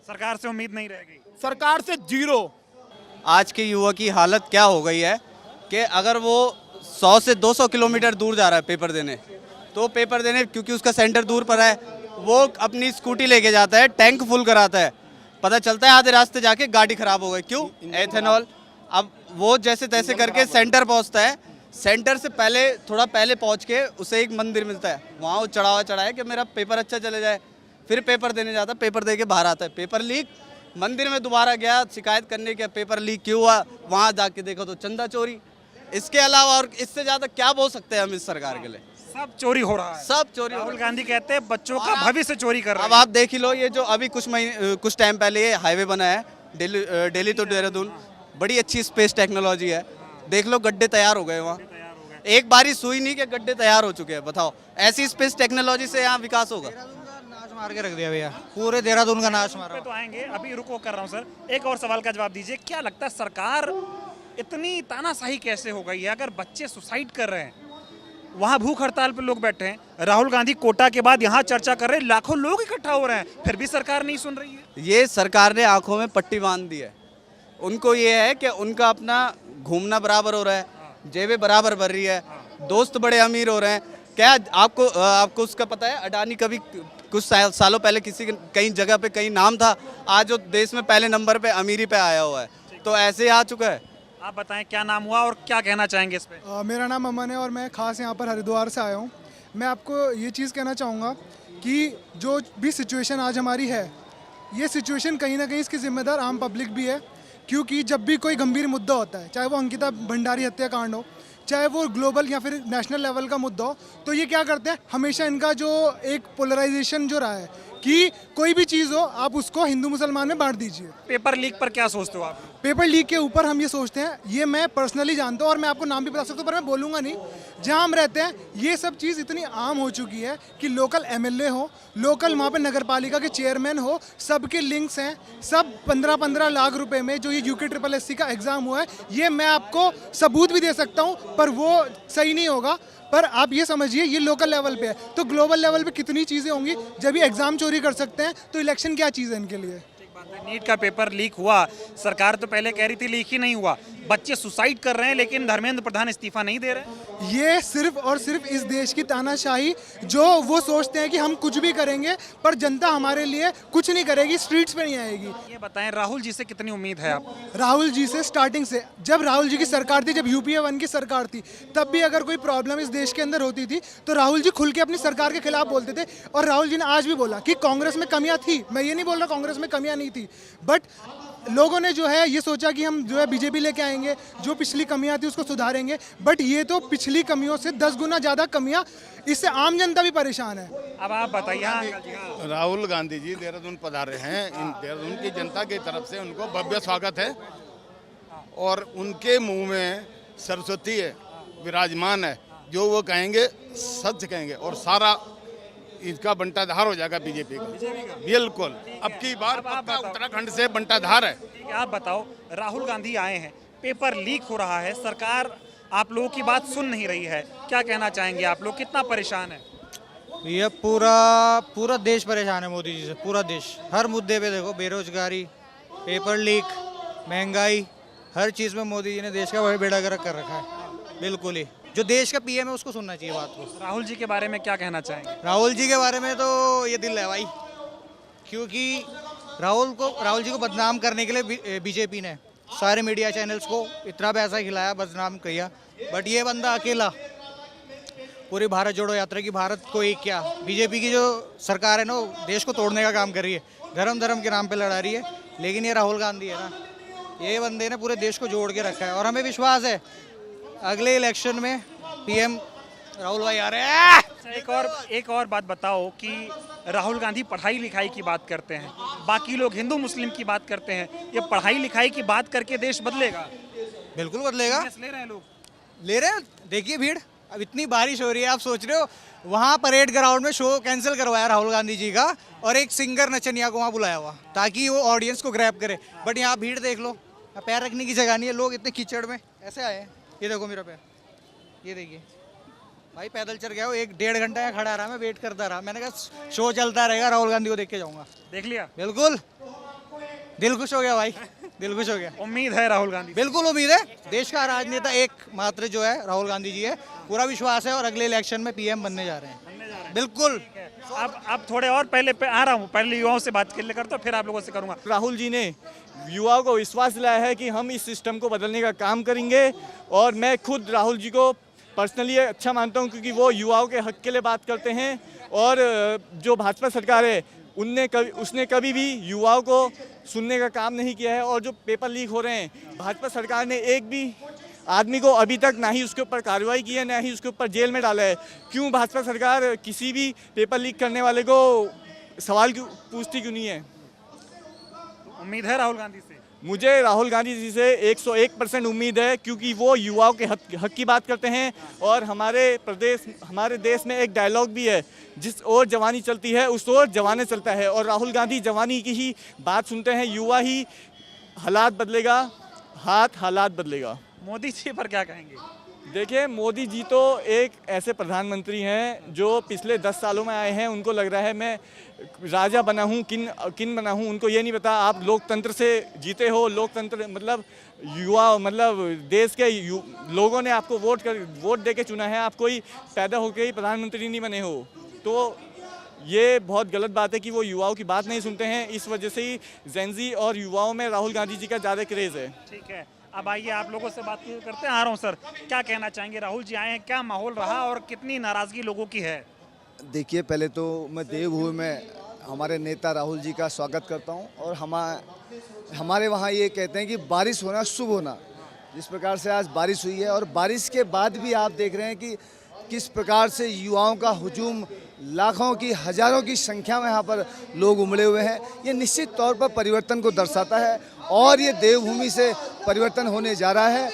G: सरकार से उम्मीद नहीं रह गई।
J: सरकार से जीरो।
B: आज के युवा की हालत क्या हो गई है कि अगर वो 100 से 200 किलोमीटर दूर जा रहा है पेपर देने, तो पेपर देने क्योंकि उसका सेंटर दूर पर है, वो अपनी स्कूटी लेके जाता है, टैंक फुल कराता है, पता चलता है आधे रास्ते जाके गाड़ी खराब हो गई। क्यों? एथेनॉल। अब वो जैसे तैसे करके सेंटर पहुंचता है, सेंटर से पहले थोड़ा पहले पहुंच के उसे एक मंदिर मिलता है, वहाँ वो चढ़ावा चढ़ाए कि मेरा पेपर अच्छा चले जाए, फिर पेपर देने जाता है, पेपर दे के बाहर आता है, पेपर लीक। मंदिर में दोबारा गया शिकायत करने के पेपर लीक क्यों हुआ, वहाँ जाके देखो तो चंदा चोरी। इसके अलावा और इससे ज़्यादा क्या बोल सकते हैं हम इस सरकार के लिए?
G: सब चोरी हो रहा है,
B: सब चोरी हो रहा
G: राहुल
B: है।
G: गांधी कहते हैं बच्चों का भविष्य चोरी कर रहे
B: अब
G: हैं।
B: आप देख ही लो, ये जो अभी कुछ टाइम पहले ये हाईवे बना है दिल्ली तो देहरादून, बड़ी अच्छी स्पेस टेक्नोलॉजी है। देख लो गड्ढे तैयार हो गए वहाँ, एक बारिश हुई नहीं कि गड्ढे तैयार हो चुके हैं। बताओ, ऐसी स्पेस टेक्नोलॉजी से यहाँ विकास होगा?
A: नाश मार के रख दिया भैया, पूरे देहरादून का नाश मारा।
G: पे तो आएंगे, अभी रुको कर रहा हूँ सर। एक और सवाल का जवाब दीजिए, क्या लगता है सरकार इतनी तानाशाही कैसे हो गई है? अगर बच्चे सुसाइड कर रहे हैं, वहाँ भूख हड़ताल पे लोग बैठे हैं, राहुल गांधी कोटा के बाद यहाँ चर्चा कर रहे हैं, लाखों लोग इकट्ठा हो रहे हैं, फिर भी सरकार नहीं सुन रही है।
B: ये सरकार ने आंखों में पट्टी बांध दी है। उनको ये है कि उनका अपना घूमना बराबर हो रहा है, जेबें बराबर भर रही है, दोस्त बड़े अमीर हो रहे हैं। क्या आपको उसका पता है? अडानी कभी कुछ सालों पहले कहीं जगह पे कहीं नाम था, आज वो देश में पहले नंबर पे अमीरी पे आया हुआ है, तो ऐसे ही आ चुका है।
G: आप बताएं क्या नाम हुआ और क्या कहना चाहेंगे इस पे?
K: मेरा नाम अमन है और मैं खास यहाँ पर हरिद्वार से आया हूँ। मैं आपको ये चीज़ कहना चाहूँगा कि जो भी सिचुएशन आज हमारी है, ये सिचुएशन कहीं ना कहीं इसकी जिम्मेदार आम पब्लिक भी है, क्योंकि जब भी कोई गंभीर मुद्दा होता है, चाहे वो अंकिता भंडारी हत्याकांड हो, चाहे वो ग्लोबल या फिर नेशनल लेवल का मुद्दा हो, तो ये क्या करते हैं, हमेशा इनका जो एक पोलराइजेशन जो रहा है कि कोई भी चीज़ हो आप उसको हिंदू मुसलमान में बांट दीजिए।
G: पेपर लीक पर क्या सोचते हो आप?
K: पेपर लीक के ऊपर हम ये सोचते हैं, ये मैं पर्सनली जानता हूँ और मैं आपको नाम भी बता सकता हूँ, पर मैं बोलूँगा नहीं। जहाँ हम रहते हैं ये सब चीज़ इतनी आम हो चुकी है कि लोकल एमएलए हो, लोकल वहाँ पे नगर पालिका के चेयरमैन हो, सबके लिंक्स हैं, सब 15-15 लाख रुपए में जो ये UKSSC का एग्ज़ाम हुआ है, ये मैं आपको सबूत भी दे सकता हूँ, पर वो सही नहीं होगा। पर आप ये समझिए ये लोकल लेवल पे है, तो ग्लोबल लेवल पे कितनी चीज़ें होंगी। जब ये एग्ज़ाम चोरी कर सकते हैं तो इलेक्शन क्या चीज़ है इनके लिए?
G: नीट का पेपर लीक हुआ, सरकार तो पहले कह रही थी लीक ही नहीं हुआ, बच्चे सुसाइड कर रहे हैं, लेकिन धर्मेंद्र प्रधान इस्तीफा नहीं दे रहे।
K: ये सिर्फ और सिर्फ इस देश की तानाशाही, जो वो सोचते हैं कि हम कुछ भी करेंगे पर जनता हमारे लिए कुछ नहीं करेगी, स्ट्रीट्स पे नहीं आएगी।
G: ये बताएं, राहुल जी से कितनी उम्मीद है आप?
K: राहुल जी से स्टार्टिंग से, जब राहुल जी की सरकार थी, जब UPA 1 की सरकार थी, तब भी अगर कोई प्रॉब्लम इस देश के अंदर होती थी तो राहुल जी खुल के अपनी सरकार के खिलाफ बोलते थे। और राहुल जी ने आज भी बोला कि कांग्रेस में कमियां थी, मैं ये नहीं बोल रहा कांग्रेस में कमियां नहीं थी, बट लोगों ने जो है ये सोचा कि हम जो है BJP लेके आएंगे, जो पिछली कमियां थी उसको सुधारेंगे, बट ये तो पिछली कमियों से 10 गुना ज़्यादा कमियां, इससे आम जनता भी परेशान है।
G: अब आप बताइए। हाँ अंकल जी, हाँ।
J: राहुल गांधी जी देहरादून पधारे हैं, इन देहरादून की जनता की तरफ से उनको भव्य स्वागत है और उनके मुंह में सरस्वती है, विराजमान है, जो वो कहेंगे सच कहेंगे और सारा इसका बंटाधार हो जाएगा बीजेपी का। बिल्कुल, अब की बार पक्का उत्तराखंड से बंटाधार है।
G: ठीक है, आप बताओ, राहुल गांधी आए हैं, पेपर लीक हो रहा है, सरकार आप लोगों की बात सुन नहीं रही है, क्या कहना चाहेंगे आप लोग, कितना परेशान है?
A: ये पूरा देश परेशान है मोदी जी से, पूरा देश। हर मुद्दे पे देखो, बेरोजगारी, पेपर लीक, महंगाई, हर चीज़ में मोदी जी ने देश का वही बेड़ा गर्क कर रखा है। बिल्कुल ही, जो देश का PM है उसको सुनना चाहिए बात को।
G: राहुल जी के बारे में क्या कहना चाहेंगे?
A: राहुल जी के बारे में तो ये दिल है भाई, क्योंकि राहुल जी को बदनाम करने के लिए BJP ने सारे मीडिया चैनल्स को इतना पैसा खिलाया, बदनाम किया, बट ये बंदा अकेला पूरी भारत जोड़ो यात्रा की, भारत को एक क्या, BJP की जो सरकार है ना, देश को तोड़ने का काम कर रही है, धर्म के नाम पे लड़ा रही है। लेकिन ये राहुल गांधी है ना, ये बंदे ने पूरे देश को जोड़ के रखा है और हमें विश्वास है अगले इलेक्शन में PM राहुल भाई आ रहे हैं।
G: एक और बात बताओ कि राहुल गांधी पढ़ाई लिखाई की बात करते हैं, बाकी लोग हिंदू मुस्लिम की बात करते हैं, ये पढ़ाई लिखाई की बात करके देश बदलेगा?
A: बिल्कुल बदलेगा।
G: ले रहे हैं लोग,
A: ले रहे हैं, देखिए भीड़, अब इतनी बारिश हो रही है, आप सोच रहे हो वहाँ परेड ग्राउंड में शो कैंसिल करवाया राहुल गांधी जी का और एक सिंगर नचनिया को वहाँ बुलाया हुआ ताकि वो ऑडियंस को ग्रैब करे, बट यहाँ भीड़ देख लो, पैर रखने की जगह नहीं है, लोग इतने कीचड़ में ऐसे आए हैं। ये देखो मेरा पैर, ये देखिए भाई, पैदल चल गया हो, 1-1.5 घंटा यहाँ खड़ा रहा, मैं वेट करता रहा, मैंने कहा शो चलता रहेगा, राहुल गांधी को देख के जाऊँगा।
G: देख लिया?
A: बिल्कुल, दिल खुश हो गया भाई, दिल खुश हो गया।
G: उम्मीद है राहुल गांधी?
A: बिल्कुल उम्मीद है। देश का राजनेता एकमात्र जो है राहुल गांधी जी है। पूरा विश्वास है और अगले इलेक्शन में पीएम बनने जा रहे हैं। बिल्कुल।
G: अब थोड़े और पहले आ रहा हूँ, पहले युवाओं से बात करता हूँ, फिर आप लोगों से करूँगा।
J: राहुल जी ने युवाओं को विश्वास दिलाया है कि हम इस सिस्टम को बदलने का काम करेंगे, और मैं खुद राहुल जी को पर्सनली अच्छा मानता हूं, क्योंकि वो युवाओं के हक के लिए बात करते हैं। और जो भाजपा सरकार है उसने कभी भी युवाओं को सुनने का काम नहीं किया है। और जो पेपर लीक हो रहे हैं, भाजपा सरकार ने एक भी आदमी को अभी तक ना ही उसके ऊपर कार्रवाई की है, ना ही उसके ऊपर जेल में डाला है। क्यों भाजपा सरकार किसी भी पेपर लीक करने वाले को सवाल पूछती क्यों नहीं है?
G: उम्मीद है राहुल गांधी से?
J: मुझे राहुल गांधी जी से 101% उम्मीद है, क्योंकि वो युवाओं के हक की बात करते हैं। और हमारे देश में एक डायलॉग भी है, जिस ओर जवानी चलती है उस ओर जवाने चलता है। और राहुल गांधी जवानी की ही बात सुनते हैं। युवा ही हालात बदलेगा, हालात बदलेगा।
G: मोदी जी पर क्या कहेंगे?
J: देखिए, मोदी जी तो एक ऐसे प्रधानमंत्री हैं जो पिछले 10 सालों में आए हैं। उनको लग रहा है मैं राजा बना हूँ, किन बना हूँ। उनको ये नहीं पता आप लोकतंत्र से जीते हो। लोकतंत्र मतलब देश के लोगों ने आपको वोट दे के चुना है। आप कोई पैदा होकर ही प्रधानमंत्री नहीं बने हो। तो ये बहुत गलत बात है कि वो युवाओं की बात नहीं सुनते हैं। इस वजह से ही जेनजी और युवाओं में राहुल गांधी जी का ज़्यादा क्रेज़ है।
G: ठीक है, अब आइए आप लोगों से बात करते हैं। आ रहा हूँ सर, क्या कहना चाहेंगे? राहुल जी आए हैं, क्या माहौल रहा और कितनी नाराजगी लोगों की है?
L: देखिए, पहले तो मैं देवभूमि में हमारे नेता राहुल जी का स्वागत करता हूं। और हमारे वहाँ ये कहते हैं कि बारिश होना शुभ होना। जिस प्रकार से आज बारिश हुई है, और बारिश के बाद भी आप देख रहे हैं कि किस प्रकार से युवाओं का हुजूम, लाखों की हजारों की संख्या में यहाँ पर लोग उमड़े हुए हैं। ये निश्चित तौर पर परिवर्तन को दर्शाता है, और ये देवभूमि से परिवर्तन होने जा रहा है।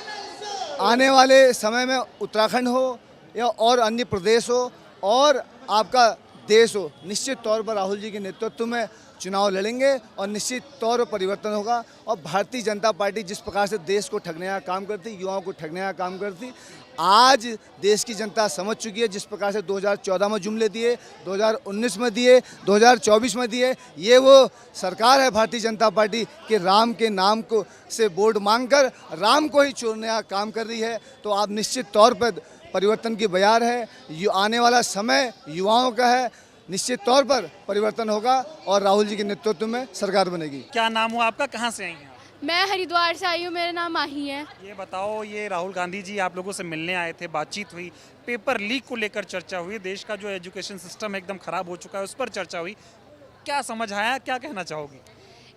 L: आने वाले समय में उत्तराखंड हो या और अन्य प्रदेश हो और आपका देश हो, निश्चित तौर पर राहुल जी के नेतृत्व में चुनाव लड़ेंगे और निश्चित तौर पर परिवर्तन होगा। और भारतीय जनता पार्टी जिस प्रकार से देश को ठगने का काम करती, युवाओं को ठगने का काम करती, आज देश की जनता समझ चुकी है। जिस प्रकार से 2014 में जुमले दिए, 2019 में दिए, 2024 में दिए, ये वो सरकार है भारतीय जनता पार्टी के राम के नाम को से वोट मांगकर राम को ही चुनने का काम कर रही है। तो आप निश्चित तौर पर परिवर्तन की बयार है। आने वाला समय युवाओं का है, निश्चित तौर पर परिवर्तन होगा और राहुल जी के नेतृत्व में सरकार बनेगी।
G: क्या नाम हुआ आपका, कहाँ से आई हैं?
C: मैं हरिद्वार से आई हूँ, मेरा नाम माही है।
G: ये बताओ, ये राहुल गांधी जी आप लोगों से मिलने आए थे, बातचीत हुई, पेपर लीक को लेकर चर्चा हुई, देश का जो एजुकेशन सिस्टम एकदम खराब हो चुका है उस पर चर्चा हुई, क्या समझ आया, क्या कहना चाहोगी?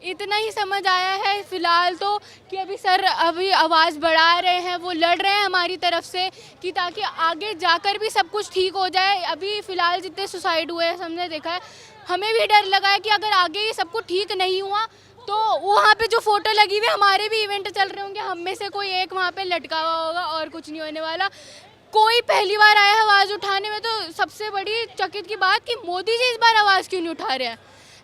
C: इतना ही समझ आया है फिलहाल तो कि अभी सर अभी आवाज़ बढ़ा रहे हैं, वो लड़ रहे हैं हमारी तरफ से कि ताकि आगे जाकर भी सब कुछ ठीक हो जाए। अभी फ़िलहाल जितने सुसाइड हुए हैं हमने देखा है, हमें भी डर लगा है कि अगर आगे ये सब कुछ ठीक नहीं हुआ तो वहाँ पे जो फ़ोटो लगी हुई, हमारे भी इवेंट चल रहे होंगे, हम में से कोई एक वहाँ पे लटका हुआ होगा और कुछ नहीं होने वाला। कोई पहली बार आया है आवाज़ उठाने में, तो सबसे बड़ी चकित की बात कि मोदी जी इस बार आवाज़ क्यों नहीं उठा रहे हैं।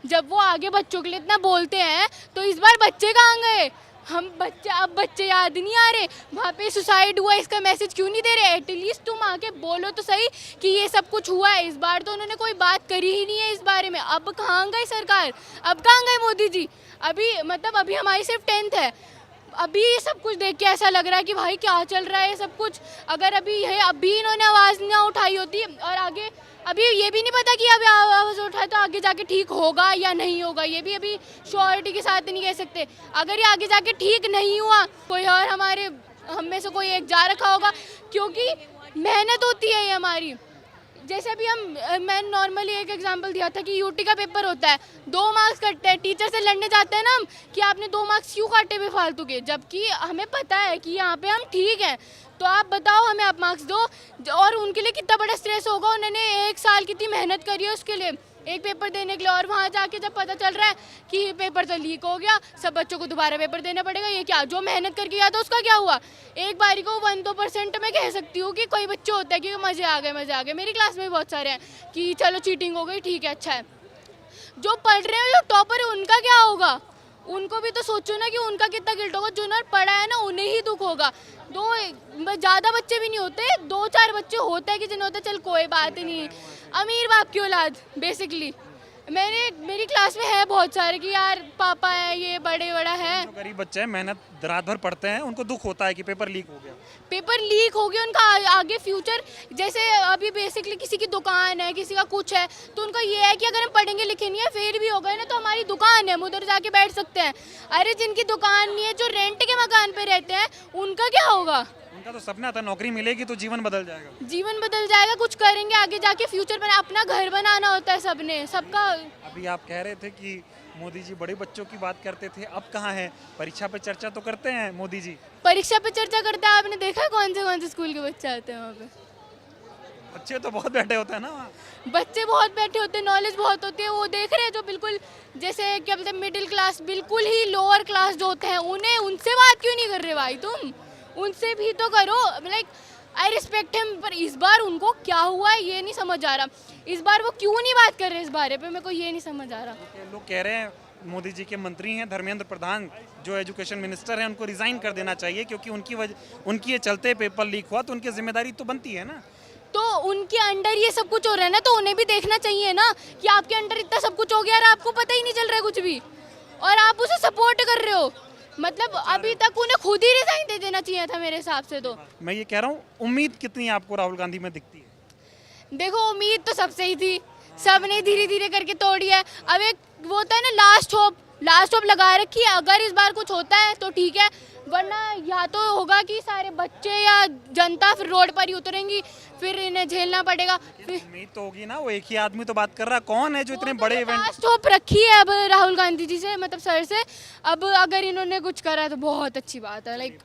C: जब वो आगे बच्चों के लिए इतना बोलते हैं तो इस बार बच्चे कहाँ गए? अब बच्चे याद नहीं आ रहे, वहाँ पे सुसाइड हुआ इसका मैसेज क्यों नहीं दे रहे? एटलीस्ट तुम आके बोलो तो सही कि ये सब कुछ हुआ है। इस बार तो उन्होंने कोई बात करी ही नहीं है इस बारे में। अब कहाँ गई सरकार, अब कहाँ गए मोदी जी? अभी हमारी सिर्फ 10th है, अभी ये सब कुछ देख के ऐसा लग रहा है कि भाई क्या चल रहा है ये सब कुछ। अगर अभी इन्होंने आवाज़ ना उठाई होती और आगे अभी ये भी नहीं पता कि अभी आवाज़ उठाए तो आगे जाके ठीक होगा या नहीं होगा, ये भी अभी श्योरिटी के साथ नहीं कह सकते। अगर ये आगे जाके ठीक नहीं हुआ, कोई और हम में से कोई एक जा रखा होगा, क्योंकि मेहनत होती है ये हमारी। जैसे अभी मैं नॉर्मली एक एग्जांपल दिया था कि यूटी का पेपर होता है, 2 मार्क्स कटते हैं, टीचर से लड़ने जाते हैं ना हम कि आपने 2 मार्क्स क्यों काटे बेफालतू के, जबकि हमें पता है कि यहाँ पे हम ठीक हैं, तो आप बताओ हमें आप मार्क्स दो। और उनके लिए कितना बड़ा स्ट्रेस होगा, उन्होंने 1 साल कितनी मेहनत करी है उसके लिए, एक पेपर देने के लिए, और वहाँ जाके जब पता चल रहा है कि पेपर तो लीक हो गया, सब बच्चों को दोबारा पेपर देना पड़ेगा। ये क्या, जो मेहनत करके गया था उसका क्या हुआ? एक बारी को 1-2% में कह सकती हूँ कि कोई बच्चे होते हैं कि मज़े आ गए। मेरी क्लास में भी बहुत सारे हैं कि चलो चीटिंग हो गई, ठीक है, अच्छा है। जो पढ़ रहे हैं, जो टॉपर है, उनका क्या होगा? उनको भी तो सोचो ना कि उनका कितना गिल्ट होगा। जिन्होंने पढ़ा है ना उन्हें ही दुख होगा। ज़्यादा बच्चे भी नहीं होते, 2-4 बच्चे होते हैं कि जिन्हें होता है चल कोई बात नहीं, अमीर बाप की औलाद बेसिकली, मेरी क्लास में है बहुत सारे कि यार पापा है, ये बड़ा है।
G: जो गरीब बच्चे हैं, मेहनत रात भर पढ़ते हैं, उनको दुख होता है कि पेपर लीक हो गया।
C: पेपर लीक हो गया, उनका आगे फ्यूचर, जैसे अभी बेसिकली किसी की दुकान है, किसी का कुछ है, तो उनका ये है कि अगर हम पढ़ेंगे लिखेंगे या फेल भी हो गए ना तो हमारी दुकान है, हम उधर जाके बैठ सकते हैं। अरे जिनकी दुकान नहीं है, जो रेंट के मकान पे रहते हैं, उनका क्या होगा?
G: उनका तो सपना था नौकरी मिलेगी तो जीवन बदल जाएगा।
C: जीवन बदल जाएगा, कुछ करेंगे आगे जाके, फ्यूचर बना, अपना घर बनाना होता है सबने, सबका।
G: अभी आप कह रहे थे कि मोदी जी बड़े बच्चों की बात करते थे, अब कहाँ हैं? परीक्षा पे चर्चा तो करते हैं मोदी जी।
C: परीक्षा पे चर्चा करते हैं, आपने देखा कौन से स्कूल के बच्चे आते हैं वहाँ पे?
G: बच्चे तो बहुत बैठे होते हैं ना वहाँ।
C: बच्चे बहुत बैठे होते हैं, नॉलेज बहुत होती है। वो देख रहे हैं जो बिल्कुल जैसे क्या बोलते हैं मिडिल क्लास, बिल्कुल ही लोअर क्लास जो होते हैं, उन्हें उनसे बात क्यों नहीं कर रहे भाई तुम? उनसे भी तो करो। लाइक आई रिस्पेक्ट हिम, पर इस बार उनको क्या हुआ है ये नहीं समझ आ रहा। इस बार वो क्यों नहीं बात कर रहे इस बारे पे, मेरे को ये नहीं समझ आ रहा।
G: लोग कह रहे हैं मोदी जी के मंत्री हैं धर्मेंद्र प्रधान, जो एजुकेशन मिनिस्टर हैं, उनको रिजाइन कर देना चाहिए क्योंकि उनकी ये चलते पेपर लीक हुआ तो उनकी जिम्मेदारी तो बनती है ना।
C: तो उनके अंडर ये सब कुछ हो रहा है ना, तो उन्हें भी देखना चाहिए ना कि आपके अंडर इतना सब कुछ हो गया और आपको पता ही नहीं चल रहा है कुछ भी, और आप उसे सपोर्ट कर रहे हो। मतलब अभी तक उन्हें खुद ही रिजाइन दे देना चाहिए था मेरे हिसाब से। तो
G: मैं ये कह रहा हूँ, उम्मीद कितनी आपको राहुल गांधी में दिखती है?
C: देखो उम्मीद तो सबसे ही थी, सबने धीरे धीरे करके तोड़ी है। अब एक वो होता है ना लास्ट होप लगा रखी है, अगर इस बार कुछ होता है तो ठीक है, वरना या तो होगा कि सारे बच्चे या जनता फिर रोड पर ही उतरेंगी, फिर इन्हें झेलना पड़ेगा।
G: उम्मीद तो होगी ना, वो एक ही आदमी तो बात कर रहा, कौन है जो इतने बड़े इवेंट?
C: लास्ट होप रखी है अब राहुल गांधी जी से, मतलब सर से। अब अगर इन्होंने कुछ करा तो बहुत अच्छी बात है। लाइक